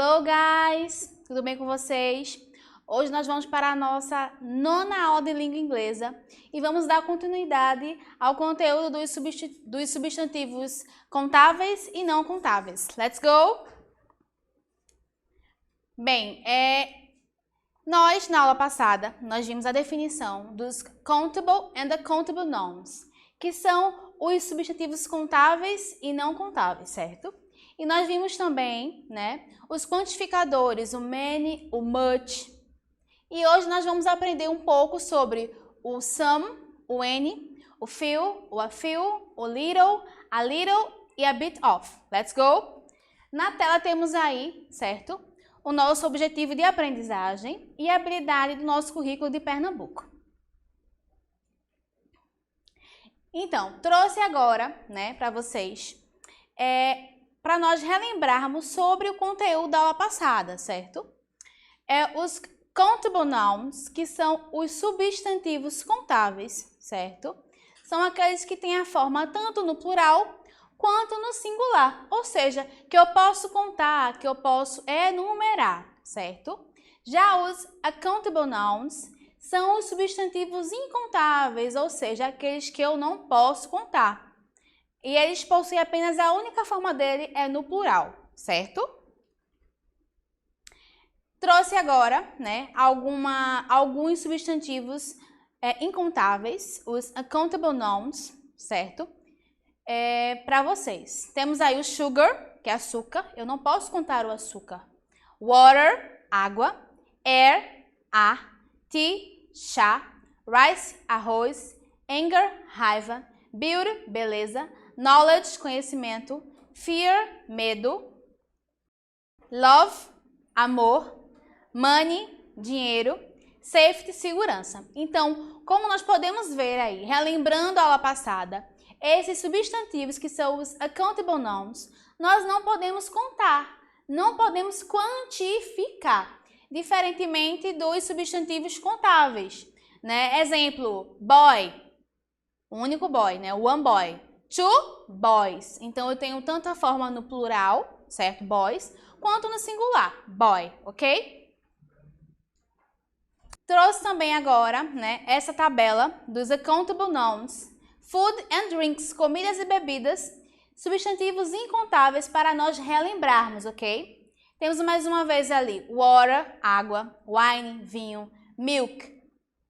Hello, guys! Tudo bem com vocês? Hoje nós vamos para a nossa 9ª aula de língua inglesa e vamos dar continuidade ao conteúdo dos substantivos contáveis e não contáveis. Let's go! Bem, nós, na aula passada, nós vimos a definição dos countable and uncountable nouns, que são os substantivos contáveis e não contáveis, certo? E nós vimos também, os quantificadores, o many, o much. E hoje nós vamos aprender um pouco sobre o some, o any, o few, o a few, o little, a little e a bit of. Let's go? Na tela temos aí, certo? O nosso objetivo de aprendizagem e a habilidade do nosso currículo de Pernambuco. Então, trouxe agora, para vocês, para nós relembrarmos sobre o conteúdo da aula passada, certo? Os countable nouns, que são os substantivos contáveis, certo? São aqueles que têm a forma tanto no plural quanto no singular, ou seja, que eu posso contar, que eu posso enumerar, certo? Já os uncountable nouns são os substantivos incontáveis, ou seja, aqueles que eu não posso contar. E eles possuem apenas a única forma dele é no plural, certo? Trouxe agora, alguns substantivos incontáveis, os uncountable nouns, certo? Para vocês. Temos aí o sugar, que é açúcar, eu não posso contar o açúcar. Water, água. Air, ar. Tea, chá. Rice, arroz. Anger, raiva. Beauty, beleza. Knowledge, conhecimento. Fear, medo. Love, amor. Money, dinheiro. Safety, segurança. Então, como nós podemos ver aí, relembrando a aula passada, esses substantivos que são os uncountable nouns, nós não podemos contar, não podemos quantificar, diferentemente dos substantivos contáveis. Exemplo, boy, o único boy, one boy. Two boys. Então, eu tenho tanto a forma no plural, certo? Boys, quanto no singular, boy, ok? Trouxe também agora, essa tabela dos uncountable nouns, food and drinks, comidas e bebidas, substantivos incontáveis para nós relembrarmos, ok? Temos mais uma vez ali, water, água, wine, vinho, milk,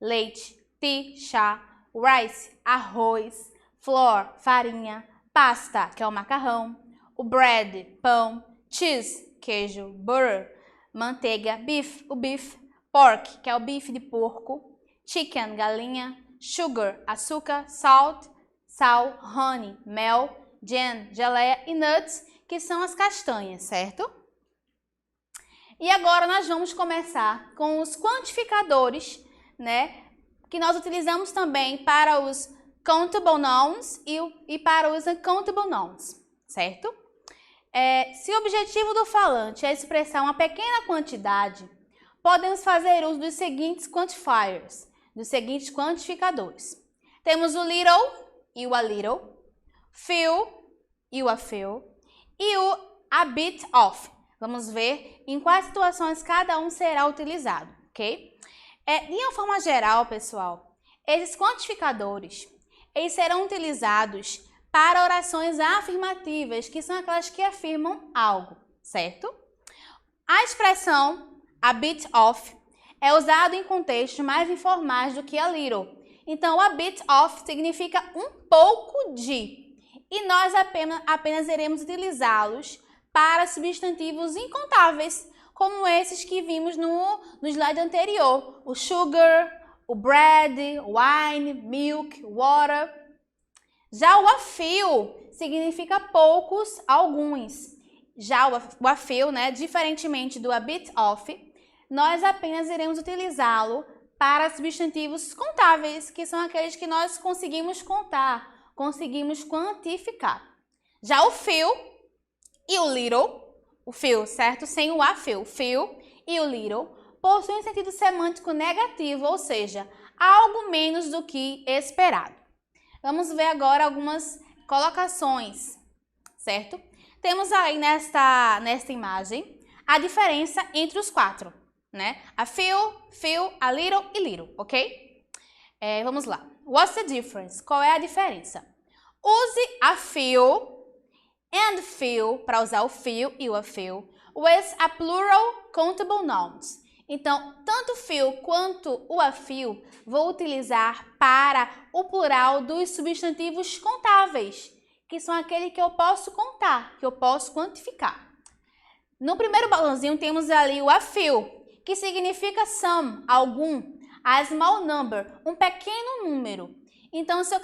leite, tea, chá, rice, arroz, flour, farinha, pasta, que é o macarrão, o bread, pão, cheese, queijo, butter, manteiga, beef, o beef, pork, que é o bife de porco, chicken, galinha, sugar, açúcar, salt, sal, honey, mel, jam, geleia e nuts, que são as castanhas, certo? E agora nós vamos começar com os quantificadores, que nós utilizamos também para os countable nouns e para os uncountable nouns, certo? Se o objetivo do falante é expressar uma pequena quantidade, podemos fazer uso dos seguintes quantifiers, dos seguintes quantificadores. Temos o little e o a little, few e o a few e o a bit of. Vamos ver em quais situações cada um será utilizado, ok? De uma forma geral, pessoal, esses quantificadores eles serão utilizados para orações afirmativas, que são aquelas que afirmam algo, certo? A expressão a bit of é usado em contextos mais informais do que a little. Então, a bit of significa um pouco de. E nós apenas iremos utilizá-los para substantivos incontáveis, como esses que vimos no slide anterior. O sugar, o bread, wine, milk, water. Já o a few significa poucos, alguns. Já o a few, diferentemente do a bit of, nós apenas iremos utilizá-lo para substantivos contáveis, que são aqueles que nós conseguimos contar, conseguimos quantificar. Já o few e o little, o few, certo? Sem o a few, e o little possuem um sentido semântico negativo, ou seja, algo menos do que esperado. Vamos ver agora algumas colocações, certo? Temos aí nesta imagem a diferença entre os quatro, né? A few, a little e little, ok? Vamos lá. What's the difference? Qual é a diferença? Use a few and few, para usar o few e o a few, with a plural countable nouns. Então, tanto few quanto o a few vou utilizar para o plural dos substantivos contáveis, que são aqueles que eu posso contar, que eu posso quantificar. No primeiro balãozinho temos ali o a few, que significa some, algum, a small number, um pequeno número. Então, se eu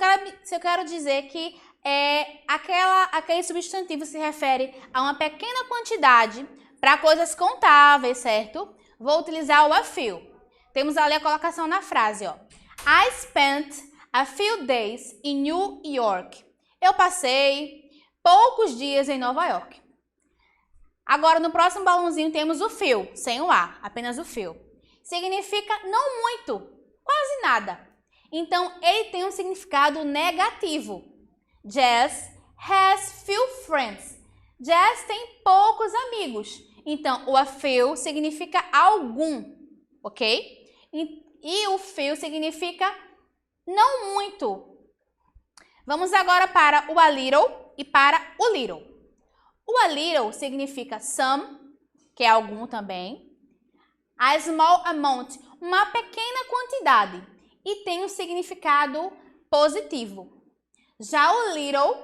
quero dizer que aquele substantivo se refere a uma pequena quantidade para coisas contáveis, certo? Vou utilizar o a few. Temos ali a colocação na frase, ó. I spent a few days in New York. Eu passei poucos dias em Nova York. Agora, no próximo balãozinho, temos o few, sem o a, apenas o few. Significa não muito, quase nada. Então, ele tem um significado negativo. Jess has few friends. Jess tem poucos amigos. Então, o a few significa algum, ok? E o few significa não muito. Vamos agora para o a little e para o little. O a little significa some, que é algum também. A small amount, uma pequena quantidade. E tem um significado positivo. Já o little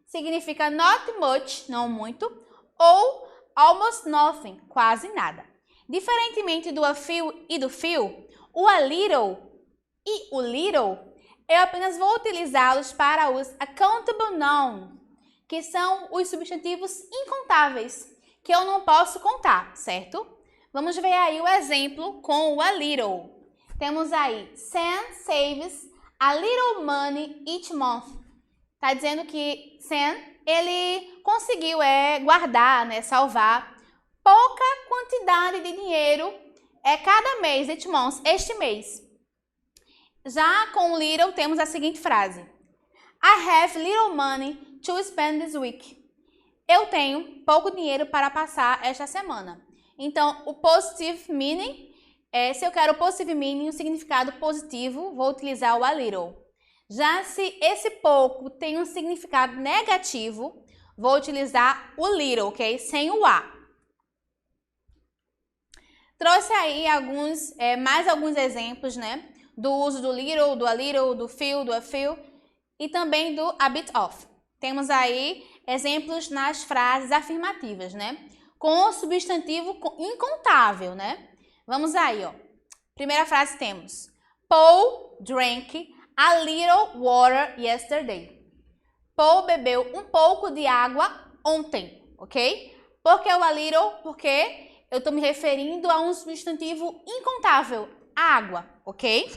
significa not much, não muito, ou almost nothing, quase nada. Diferentemente do a few e do few, o a little e o little, eu apenas vou utilizá-los para os accountable nouns, que são os substantivos incontáveis, que eu não posso contar, certo? Vamos ver aí o exemplo com o a little. Temos aí, Sam saves a little money each month. Está dizendo que Sam, ele conseguiu guardar, né, salvar pouca quantidade de dinheiro cada mês, each month, este mês. Já com o little temos a seguinte frase. I have little money to spend this week. Eu tenho pouco dinheiro para passar esta semana. Então, o positive meaning, se eu quero o positive meaning, o significado positivo, vou utilizar o a little. Já se esse pouco tem um significado negativo, vou utilizar o little, ok? Sem o a. Trouxe aí mais alguns exemplos, né? Do uso do little, do a little, do few, do a few e também do a bit of. Temos aí exemplos nas frases afirmativas, né? Com o substantivo incontável, né? Vamos aí, ó. Primeira frase temos: Paul drank a little water yesterday. Paul bebeu um pouco de água ontem, ok? Por que o a little? Porque eu estou me referindo a um substantivo incontável, água, ok?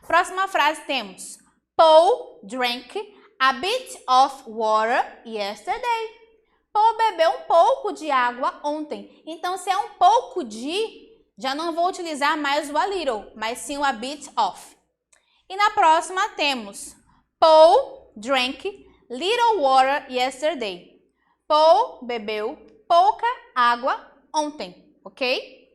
Próxima frase temos: Paul drank a bit of water yesterday. Paul bebeu um pouco de água ontem. Então, se é um pouco de, já não vou utilizar mais o a little, mas sim o a bit of. E na próxima temos Paul drank little water yesterday. Paul bebeu pouca água ontem, ok?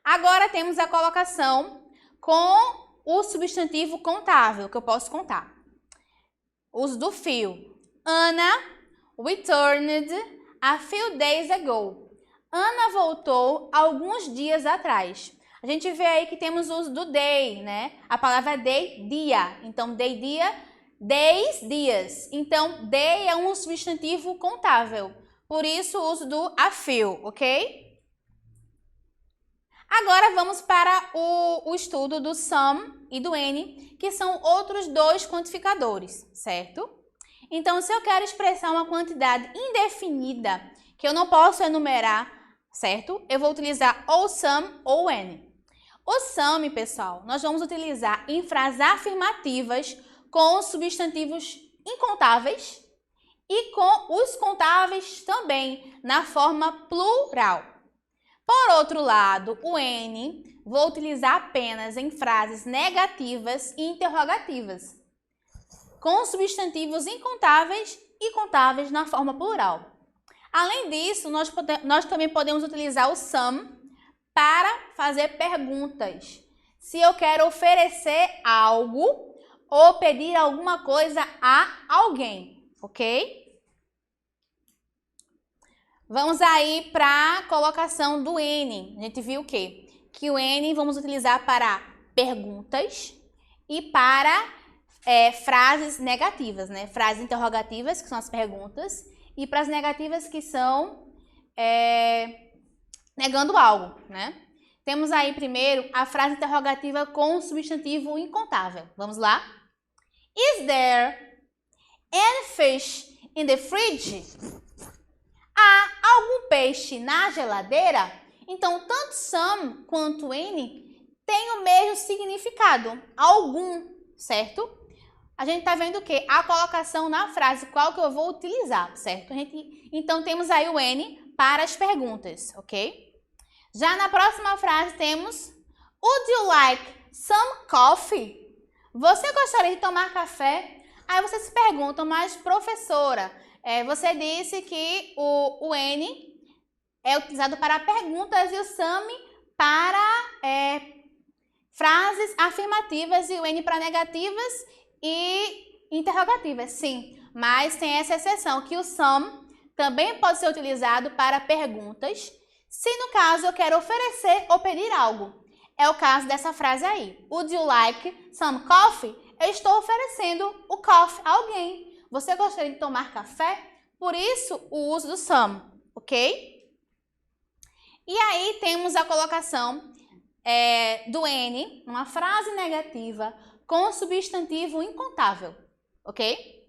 Agora temos a colocação com o substantivo contável, que eu posso contar. Uso do few. Anna returned a few days ago. Ana voltou alguns dias atrás. A gente vê aí que temos o uso do day, né? A palavra day, dia. Então, day, dia, days, dias. Então, day é um substantivo contável. Por isso, o uso do a few, ok? Agora, vamos para o estudo do some e do any, que são outros dois quantificadores, certo? Então, se eu quero expressar uma quantidade indefinida, que eu não posso enumerar, certo? Eu vou utilizar ou some ou any. O some, pessoal, nós vamos utilizar em frases afirmativas com substantivos incontáveis e com os contáveis também, na forma plural. Por outro lado, o any vou utilizar apenas em frases negativas e interrogativas, com substantivos incontáveis e contáveis na forma plural. Além disso, nós também podemos utilizar o some para fazer perguntas. Se eu quero oferecer algo ou pedir alguma coisa a alguém, ok? Vamos aí para a colocação do N. A gente viu o quê? Que o N vamos utilizar para perguntas e para frases negativas, né? Frases interrogativas, que são as perguntas, e para as negativas, que são negando algo, né? Temos aí primeiro a frase interrogativa com o substantivo incontável. Vamos lá? Is there any fish in the fridge? Há algum peixe na geladeira? Então, tanto some quanto any tem o mesmo significado, algum, certo? A gente tá vendo o quê? A colocação na frase, qual que eu vou utilizar, certo? Então, temos aí o N para as perguntas, ok? Já na próxima frase temos Would you like some coffee? Você gostaria de tomar café? Aí você se pergunta, mas professora, você disse que o N é utilizado para perguntas e o some para frases afirmativas e o N para negativas e interrogativas. Sim, mas tem essa exceção que o some também pode ser utilizado para perguntas se no caso eu quero oferecer ou pedir algo. É o caso dessa frase aí. Would you like some coffee? Eu estou oferecendo o coffee a alguém. Você gostaria de tomar café? Por isso, o uso do some, ok? E aí temos a colocação do N, uma frase negativa com o substantivo incontável, ok?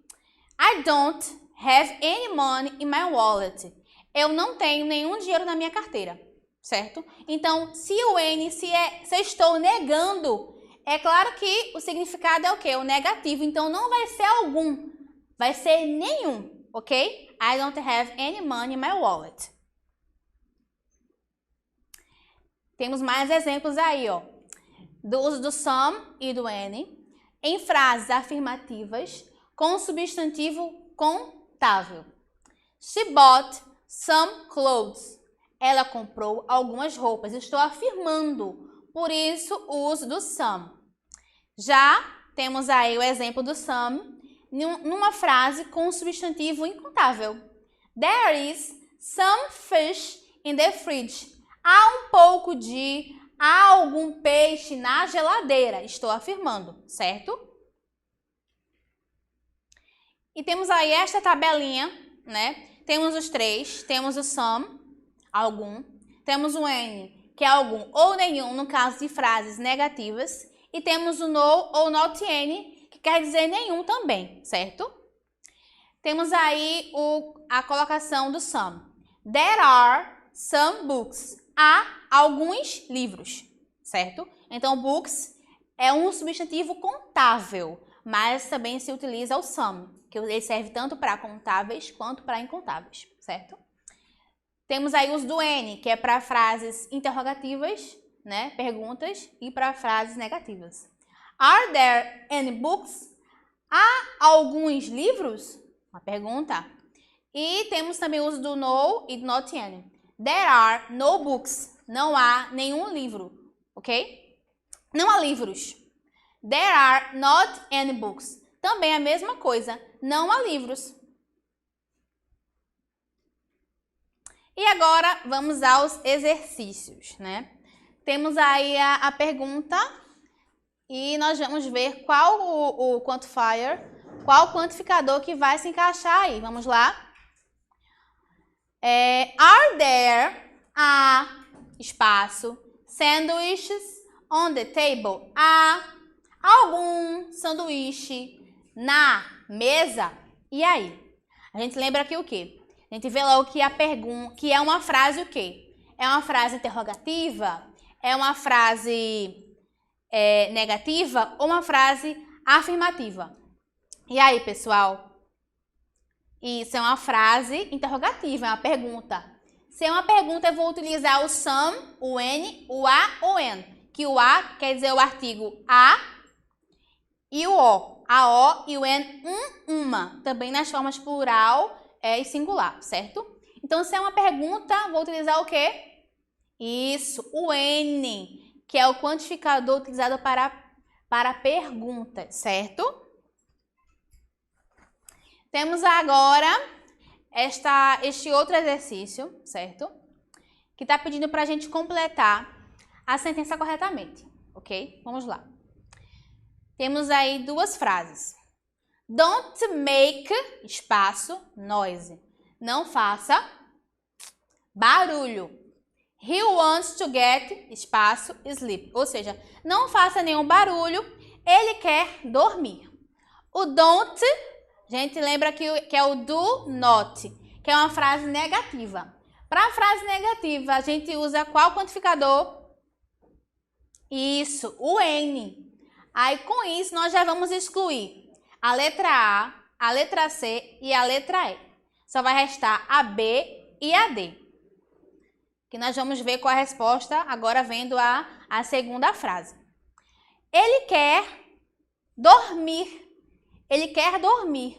I don't have any money in my wallet. Eu não tenho nenhum dinheiro na minha carteira, certo? Então, se o N, se eu estou negando, é claro que o significado é o quê? O negativo. Então, não vai ser algum, vai ser nenhum, ok? I don't have any money in my wallet. Temos mais exemplos aí, ó, do uso do some e do N em frases afirmativas com o substantivo contável. She bought some clothes. Ela comprou algumas roupas. Estou afirmando, por isso o uso do some. Já temos aí o exemplo do some numa frase com o substantivo incontável. There is some fish in the fridge. Há algum peixe na geladeira. Estou afirmando, certo? E temos aí esta tabelinha, né? Temos os três, temos o some, algum, temos o N, que é algum ou nenhum, no caso de frases negativas, e temos o no ou not N, que quer dizer nenhum também, certo? Temos aí a colocação do some. There are some books. Há alguns livros, certo? Então, books é um substantivo contável, mas também se utiliza o some, que ele serve tanto para contáveis quanto para incontáveis, certo? Temos aí o uso do N, que é para frases interrogativas, né? Perguntas, e para frases negativas. Are there any books? Há alguns livros? Uma pergunta. E temos também o uso do no e do not any. There are no books. Não há nenhum livro, ok? Não há livros. There are not any books. Também a mesma coisa. Não há livros. E agora vamos aos exercícios, né? Temos aí a pergunta e nós vamos ver qual o quantifier, qual o quantificador que vai se encaixar aí. Vamos lá? Are there espaço sandwiches on the table? Há algum sanduíche na mesa? E aí? A gente lembra aqui o quê? A gente vê logo que a pergunta, que é uma frase o quê? É uma frase interrogativa? É uma frase negativa ou uma frase afirmativa? E aí, pessoal? Isso é uma frase interrogativa, é uma pergunta. Se é uma pergunta, eu vou utilizar o some, o N, o A ou N. Que o A quer dizer o artigo a e o O. A O e o N, uma. Também nas formas plural e singular, certo? Então, se é uma pergunta, vou utilizar o quê? Isso, o N, que é o quantificador utilizado para perguntas, certo? Temos agora este outro exercício, certo? Que está pedindo para a gente completar a sentença corretamente, ok? Vamos lá. Temos aí duas frases. Don't make, espaço, noise. Não faça barulho. He wants to get, espaço, sleep. Ou seja, não faça nenhum barulho, ele quer dormir. O don't, a gente lembra que é o do not, que é uma frase negativa. Para a frase negativa, a gente usa qual quantificador? Isso, o N. Aí, com isso, nós já vamos excluir a letra A letra C e a letra E. Só vai restar a B e a D. Que nós vamos ver qual a resposta agora vendo a segunda frase. Ele quer dormir. Ele quer dormir.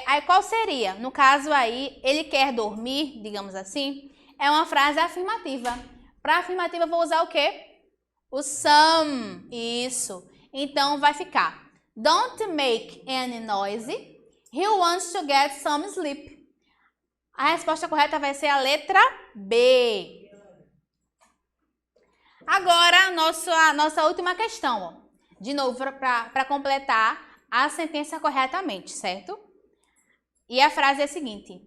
Aí, qual seria? No caso aí, ele quer dormir, digamos assim, é uma frase afirmativa. Para afirmativa, eu vou usar o quê? O some, isso. Então, vai ficar don't make any noise. He wants to get some sleep. A resposta correta vai ser a letra B. Agora, a nossa última questão. Ó. De novo, para completar a sentença corretamente, certo? E a frase é a seguinte.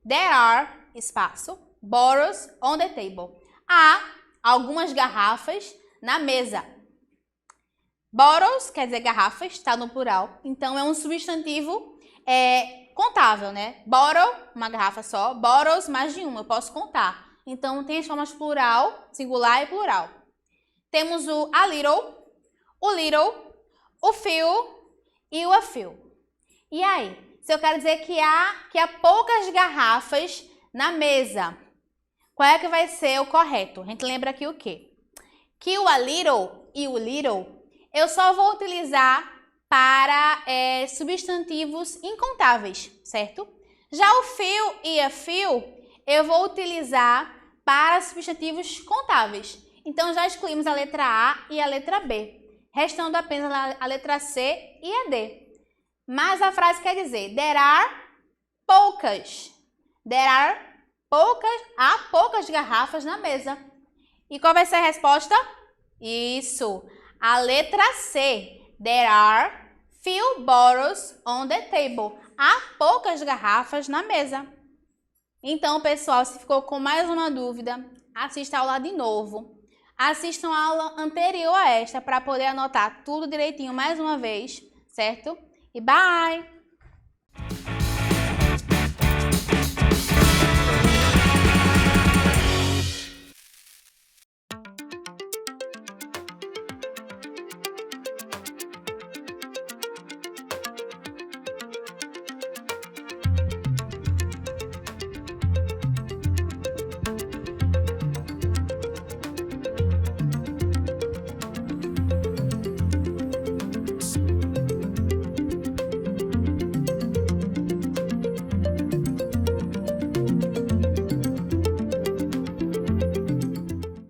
There are, espaço, bottles on the table. Há algumas garrafas na mesa. Bottles quer dizer garrafas, está no plural. Então, é um substantivo contável, né? Bottle, uma garrafa só. Bottles, mais de uma, eu posso contar. Então, tem as formas plural, singular e plural. Temos o a little, o few e o a few. E aí? Se eu quero dizer que há poucas garrafas na mesa, qual é que vai ser o correto? A gente lembra aqui o quê? Que o a little e o little eu só vou utilizar para substantivos incontáveis, certo? Já o few e a few eu vou utilizar para substantivos contáveis. Então, já excluímos a letra A e a letra B, restando apenas a letra C e a D. Mas a frase quer dizer, there are poucas. Há poucas garrafas na mesa. E qual vai ser a resposta? Isso, a letra C. There are few bottles on the table. Há poucas garrafas na mesa. Então, pessoal, se ficou com mais uma dúvida, assista a aula de novo. Assistam a aula anterior a esta para poder anotar tudo direitinho mais uma vez, certo? E bye!